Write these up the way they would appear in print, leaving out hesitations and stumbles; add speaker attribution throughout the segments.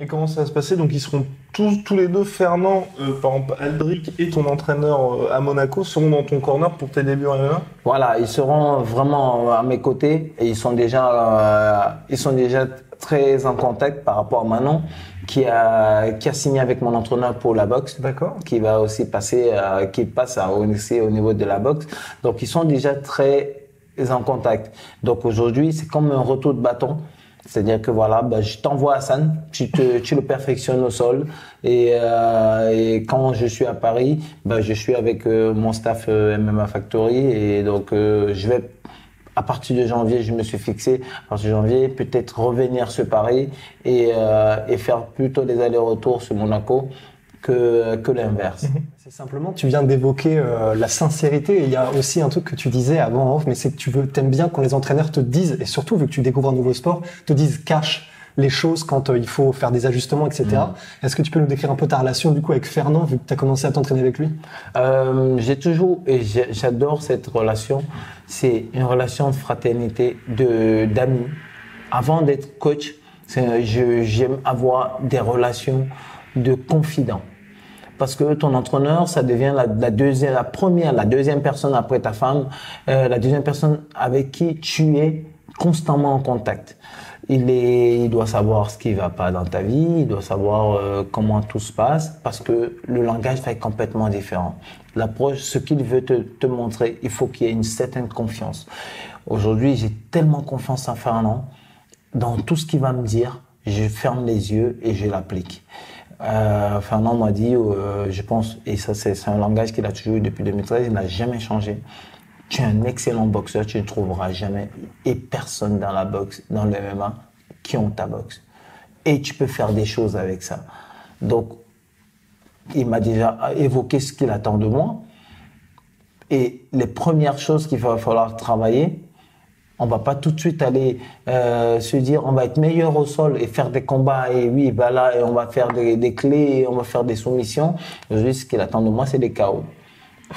Speaker 1: Et comment ça va se passer? Donc ils seront tous les deux, Fernand, par exemple Aldric et ton entraîneur à Monaco seront dans ton corner pour tes débuts en MMA?
Speaker 2: Voilà, ils seront vraiment à mes côtés et ils sont déjà très en contact par rapport à Manon qui a signé avec mon entraîneur pour la boxe.
Speaker 1: D'accord.
Speaker 2: Qui va aussi passer, qui passe aussi au niveau de la boxe. Donc ils sont déjà très en contact. Donc aujourd'hui, c'est comme un retour de bâton. C'est-à-dire que voilà, je t'envoie Hassan, tu le perfectionnes au sol et quand je suis à Paris, je suis avec mon staff MMA Factory et donc je vais à partir de janvier, je me suis fixé à partir de janvier peut-être revenir sur Paris et faire plutôt des allers-retours sur Monaco que l'inverse.
Speaker 3: C'est simplement, tu viens d'évoquer la sincérité. Et il y a aussi un truc que tu disais avant en off, mais c'est que t'aimes bien quand les entraîneurs te disent, et surtout vu que tu découvres un nouveau sport, te disent cache les choses quand il faut faire des ajustements, etc. Est-ce que tu peux nous décrire un peu ta relation du coup avec Fernand, vu que tu as commencé à t'entraîner avec lui?
Speaker 2: J'ai toujours, et j'adore cette relation, c'est une relation de fraternité, d'amis. Avant d'être coach, j'aime avoir des relations de confidents. Parce que ton entraîneur, ça devient la deuxième personne après ta femme, la deuxième personne avec qui tu es constamment en contact. Il doit savoir ce qui va pas dans ta vie, il doit savoir comment tout se passe, parce que le langage va être complètement différent. L'approche, ce qu'il veut te montrer, il faut qu'il y ait une certaine confiance. Aujourd'hui, j'ai tellement confiance en Fernand, dans tout ce qu'il va me dire, je ferme les yeux et je l'applique. Fernand m'a dit, je pense, et ça c'est un langage qu'il a toujours eu depuis 2013, il n'a jamais changé. Tu es un excellent boxeur, tu ne trouveras jamais et personne dans la boxe, dans le MMA, qui ont ta boxe. Et tu peux faire des choses avec ça. Donc, il m'a déjà évoqué ce qu'il attend de moi. Et les premières choses qu'il va falloir travailler, on va pas tout de suite aller se dire on va être meilleur au sol et faire des combats et oui et on va faire des clés et on va faire des soumissions. Aujourd'hui, ce qu'il attend de moi, c'est des KO.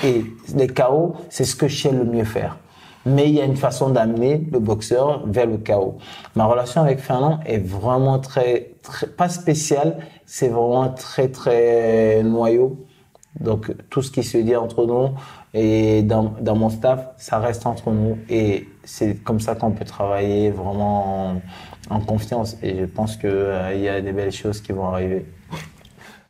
Speaker 2: Et les KO, c'est ce que je sais le mieux faire. Mais il y a une façon d'amener le boxeur vers le KO. Ma relation avec Fernand est vraiment très pas spéciale, c'est vraiment très noyau. Donc tout ce qui se dit entre nous et dans mon staff, ça reste entre nous et c'est comme ça qu'on peut travailler vraiment en confiance et je pense que il y a des belles choses qui vont arriver.